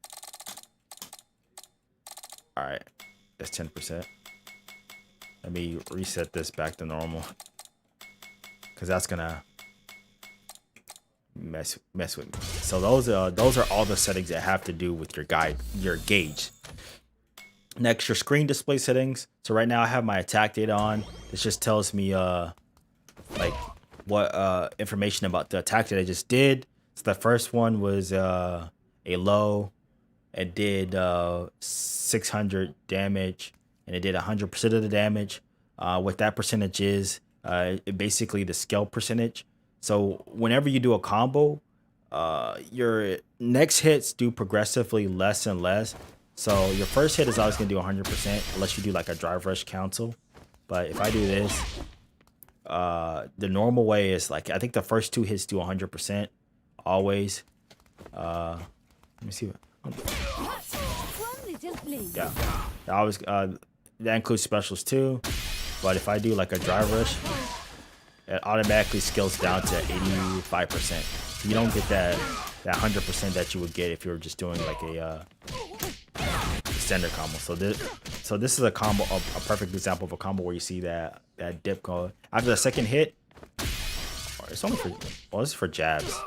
Speaker 1: Alright, that's 10%. Let me reset this back to normal, because that's gonna mess with me. So those are all the settings that have to do with your gauge. Next, your screen display settings. So right now I have my attack data on. This just tells me like what information about the attack that I just did. So the first one was a low. It did 600 damage, and it did 100% of the damage. What that percentage is, basically the scale percentage. So whenever you do a combo, your next hits do progressively less and less. So your first hit is always going to do 100% unless you do like a drive rush cancel. But if I do this, the normal way is like, I think the first 2 hits do 100% always. Let me see. Yeah, I always that includes specials too. But if I do like a drive rush, it automatically scales down to 85%. You don't get that 100% that you would get if you were just doing like a standard combo. So this is a combo, a perfect example of a combo where you see that dip go after the second hit. It's only for, well, this is for jabs.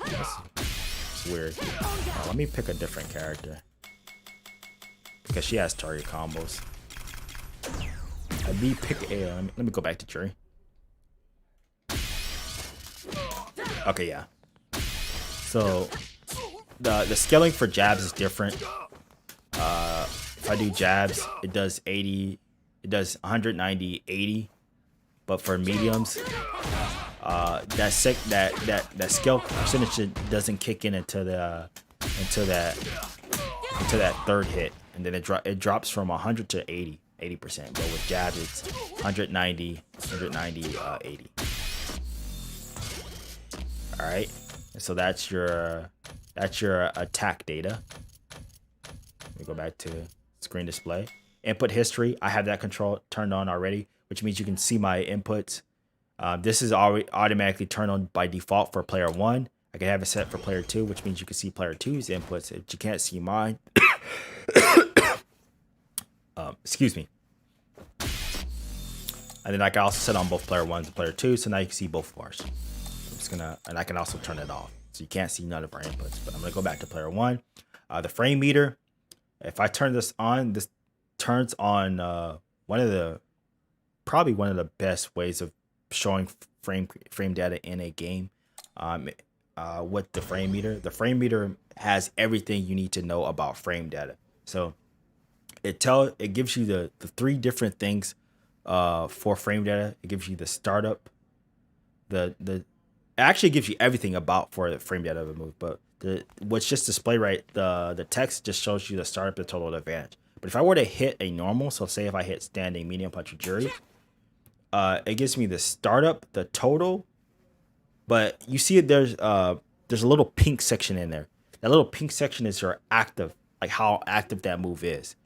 Speaker 1: It's weird. Let me pick a different character because she has target combos. Let me go back to Tree. Okay, yeah. So the scaling for jabs is different. if I do jabs, it does 80, it does 190, 80. But for mediums, that scale percentage doesn't kick in until that third hit, and then it drops from 100 to 80%. But with jabs, it's 190, 80. All right, and so that's your attack data. Let me go back to screen display. Input history, I have that control turned on already, which means you can see my inputs. This is already automatically turned on by default for player 1. I can have it set for player 2, which means you can see player 2's inputs. If you can't see mine, excuse me. And then I can also set on both player 1 and player 2, so now you can see both of ours. And I can also turn it off, so you can't see none of our inputs. But I'm gonna go back to player 1. The frame meter. If I turn this on, this turns on probably one of the best ways of showing frame data in a game. With the frame meter. The frame meter has everything you need to know about frame data. So it gives you the 3 different things for frame data. It gives you the startup, it actually gives you everything about for the frame data of a move, but what's just displayed right, the text just shows you the startup, the total advantage. But if I were to hit a normal, so say if I hit standing, medium, punch, or jury, it gives me the startup, the total, but you see there's a little pink section in there. That little pink section is your active, like how active that move is.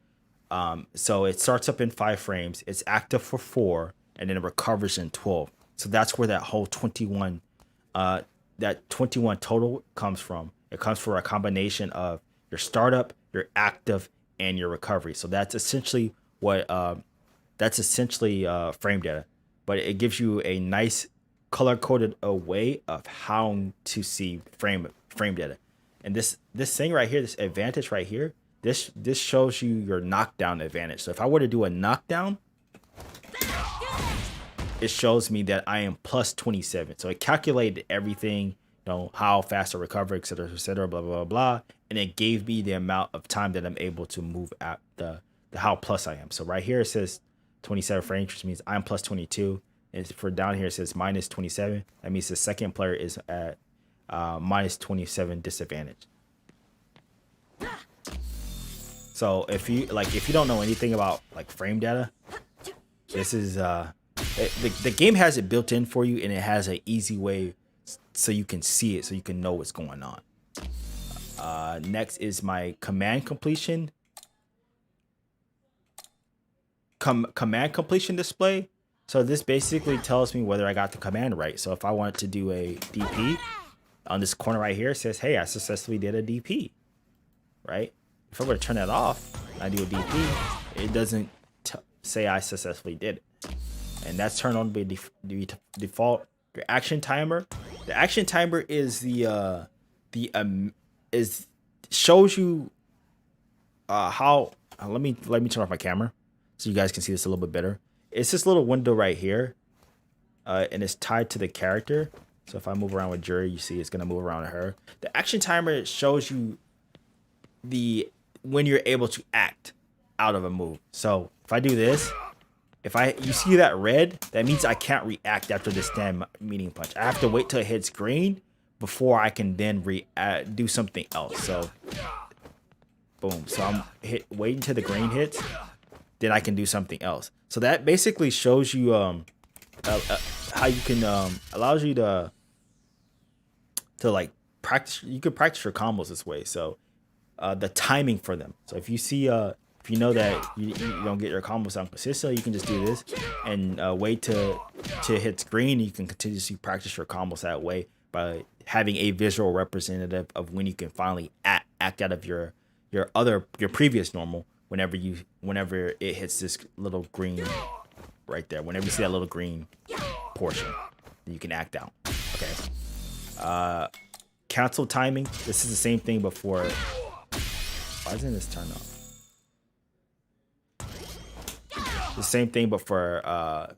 Speaker 1: So it starts up in 5 frames, it's active for 4, and then it recovers in 12. So that's where that whole 21 total comes from. It comes from a combination of your startup, your active, and your recovery. So that's essentially frame data, but it gives you a nice color-coded way of how to see frame data. And this thing right here, this advantage right here, this shows you your knockdown advantage. So if I were to do a knockdown, it shows me that I am plus 27. So it calculated everything, how fast I recover, et cetera, blah, blah, blah, blah. And it gave me the amount of time that I'm able to move at the how plus I am. So right here it says 27 frames, which means I'm plus 22. And for down here it says minus 27. That means the second player is at minus 27 disadvantage. So if you don't know anything about like frame data, this is the game has it built in for you, and it has an easy way so you can see it, so you can know what's going on. Next is my command completion. Command completion display. So this basically tells me whether I got the command right. So if I wanted to do a DP, on this corner right here, it says, hey, I successfully did a DP, right? If I were to turn that off and I do a DP, it doesn't say I successfully did it. And that's turned on by default. Your action timer. The action timer is shows you how. Let me turn off my camera so you guys can see this a little bit better. It's this little window right here, and it's tied to the character. So if I move around with Jury, you see it's gonna move around with her. The action timer shows you when you're able to act out of a move. So if I do this, you see that red, that means I can't react after the stand medium punch. I have to wait till it hits green before I can then do something else. So boom. So I'm waiting till the green hits, then I can do something else. So that basically shows you how you can allows you to like practice. You could practice your combos this way. So the timing for them. So if you see if you know that you don't get your combos down consistently, you can just do this and wait till it hits green. You can continuously practice your combos that way by having a visual representative of when you can finally act out of your previous normal whenever it hits this little green right there. Whenever you see that little green portion, you can act out. Okay. Cancel timing. This is the same thing before. Why isn't this turned on? The same thing, but for a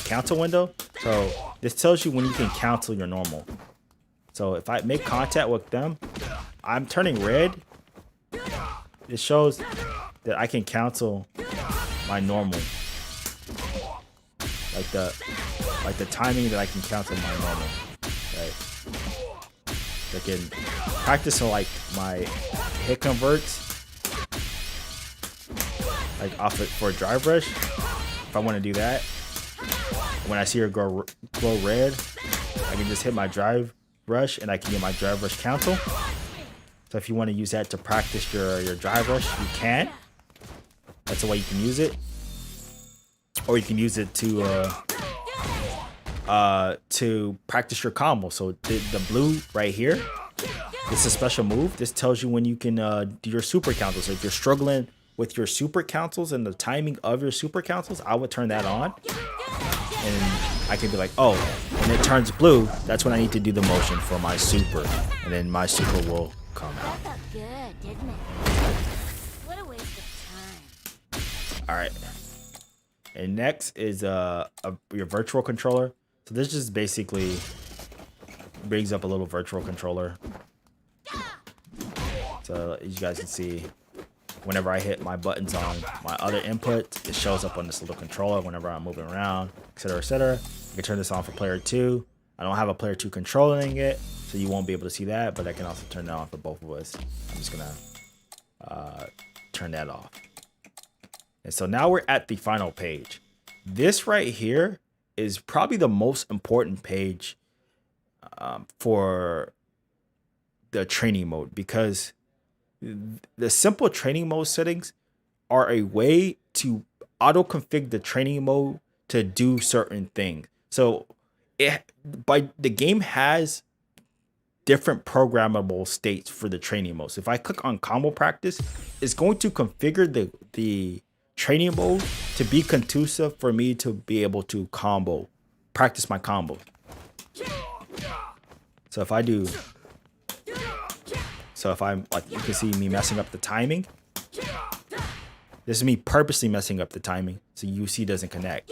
Speaker 1: cancel window. So this tells you when you can cancel your normal. So if I make contact with them, I'm turning red. It shows that I can cancel my normal. Like the timing that I can cancel my normal. Right. I can practice on like my hit converts. Like off it for a drive rush. If I want to do that. When I see her glow red, I can just hit my drive rush and I can get my drive rush cancel. So if you want to use that to practice your drive rush, you can. That's the way you can use it. Or you can use it to practice your combo. So the blue right here, this is a special move. This tells you when you can do your super counters. So if you're struggling with your super counters and the timing of your super counters, I would turn that on. And I can be like, oh, when it turns blue, that's when I need to do the motion for my super. And then my super will come out.
Speaker 2: That felt good, didn't it? What a waste of time.
Speaker 1: All right. And next is your virtual controller. So this just basically brings up a little virtual controller. So as you guys can see, whenever I hit my buttons on my other input, it shows up on this little controller whenever I'm moving around, etc., etc. I can turn this on for player 2. I don't have a player 2 controlling it, so you won't be able to see that, but I can also turn that on for both of us. I'm just gonna turn that off. And so now we're at the final page. This right here is probably the most important page for the training mode, because the simple training mode settings are a way to auto-configure the training mode to do certain things. So the game has different programmable states for the training mode. So if I click on combo practice, it's going to configure the training mode to be conducive for me to be able to practice my combo. So if I'm like, you can see me messing up the timing. This is me purposely messing up the timing so UC doesn't connect.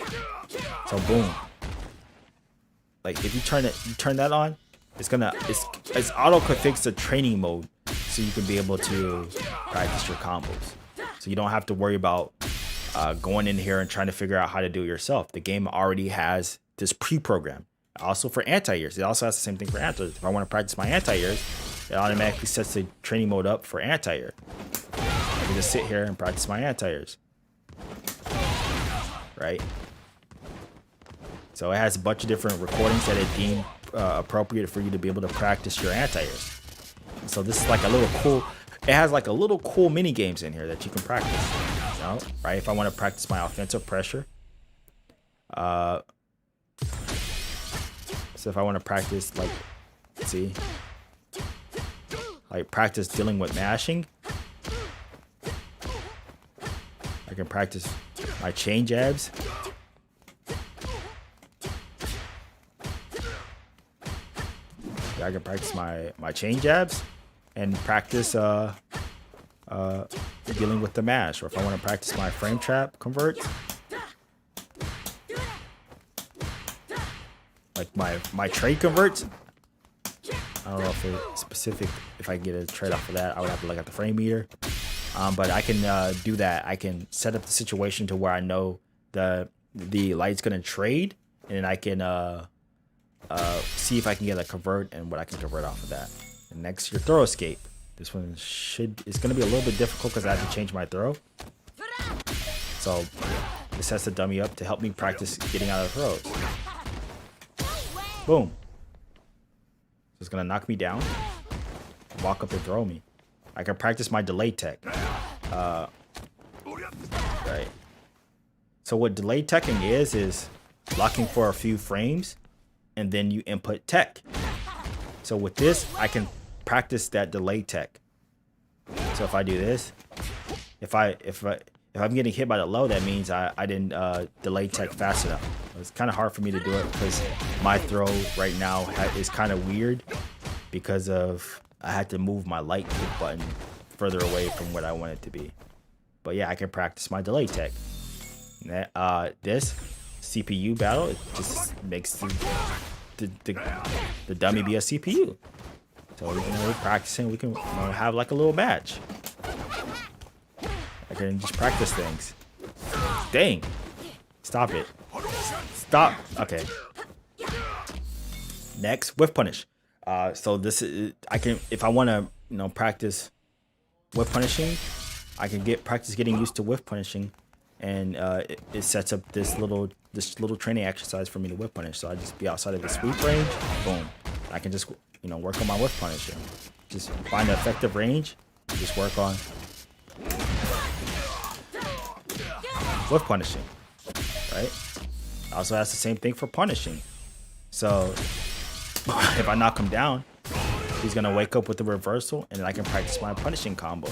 Speaker 1: So boom. Like if you turn that on, it's auto configs the training mode so you can be able to practice your combos. So you don't have to worry about going in here and trying to figure out how to do it yourself. The game already has this pre-program. Also for anti-airs, it also has the same thing for anti-airs. If I want to practice my anti-airs, it automatically sets the training mode up for anti-air. I can just sit here and practice my anti-airs. Right? So it has a bunch of different recordings that it deemed appropriate for you to be able to practice your anti-airs. So this is like a little cool, it has like a little cool mini games in here that you can practice. You know, right? If I want to practice my offensive pressure. So if I want to practice, like, see, like practice dealing with mashing, I can practice my chain jabs. I can practice my chain jabs and practice dealing with the mash. Or if I want to practice my frame trap converts, like my trade converts. I don't know if it's specific. If I get a trade off of that, I would have to look at the frame meter. But I can do that. I can set up the situation to where I know the light's gonna trade, and then I can see if I can get a convert and what I can convert off of that. And next, your throw escape. This one is gonna be a little bit difficult because I have to change my throw. So this has to dummy up to help me practice getting out of throws. Boom. So it's gonna knock me down, walk up and throw me. I can practice my delay tech. Right. So what delay teching is locking for a few frames, and then you input tech. So with this, I can practice that delay tech. So if I do this, if I'm getting hit by the low, that means I didn't delay tech fast enough. It's kind of hard for me to do it because my throw right now is kind of weird because of I had to move my light click button further away from what I want it to be. But yeah, I can practice my delay tech. This CPU battle, it just makes the dummy be a CPU. So we're practicing, we can have like a little match. I can just practice things. Dang. Stop it. Stop. Okay. Next, whiff punish. So this is I can if I want to practice whiff punishing, I can practice getting used to whiff punishing, and it sets up this little training exercise for me to whiff punish. So I just be outside of the sweep range, boom. I can just work on my whiff punishing. Just find an effective range, just work on whiff punishing, right? Also has the same thing for punishing. So if I knock him down, he's gonna wake up with the reversal, and then I can practice my punishing combo.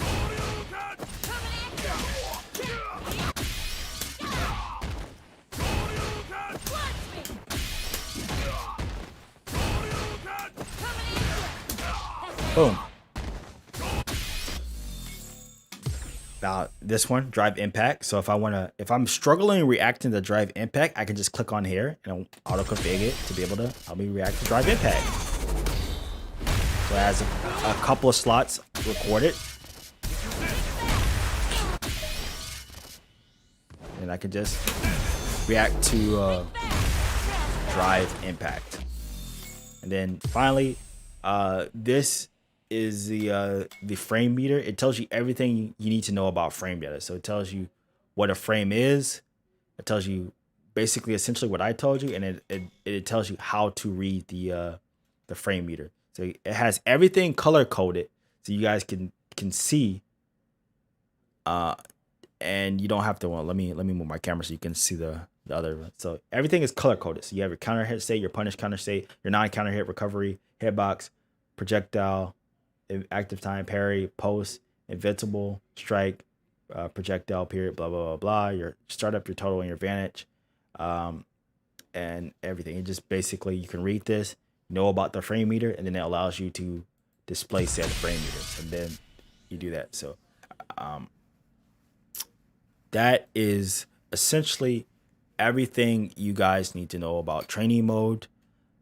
Speaker 1: Boom. Now this one, drive impact. So if I'm struggling reacting to drive impact, I can just click on here and auto configure it to be able to help me react to drive impact. So it has a couple of slots recorded, and I can just react to drive impact. And then finally, this is the frame meter. It tells you everything you need to know about frame data. So it tells you what a frame is. It tells you basically essentially what I told you, and it tells you how to read the frame meter. So it has everything color coded, so you guys can see. And you don't have to. Well, let me move my camera so you can see the other. So everything is color coded. So you have your counter hit state, your punish counter state, your non-counter hit recovery, hitbox, projectile, active time, parry, post, invincible, strike, projectile, period, blah blah blah blah. Your startup, your total, and your advantage, and everything. It just basically you can read this, know about the frame meter, and then it allows you to display said frame meters, and then you do that. So that is essentially everything you guys need to know about training mode.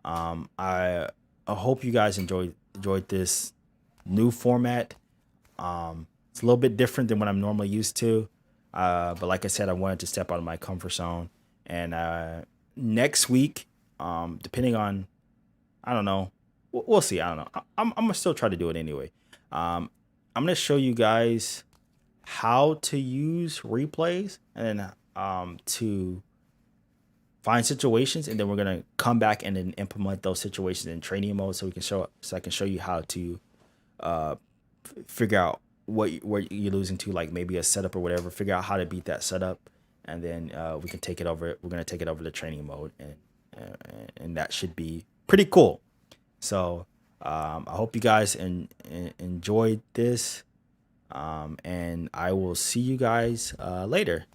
Speaker 1: I hope you guys enjoyed this new format. It's a little bit different than what I'm normally used to, but like I said, I wanted to step out of my comfort zone. And next week, depending on, I don't know, we'll see. I don't know. I'm gonna still try to do it anyway. I'm gonna show you guys how to use replays and to find situations, and then we're gonna come back and then implement those situations in training mode, so I can show you how to figure out what you're losing to, like maybe a setup or whatever. Figure out how to beat that setup, and then we can take it over. We're gonna take it over to training mode, and that should be pretty cool. So I hope you guys enjoyed this, and I will see you guys later.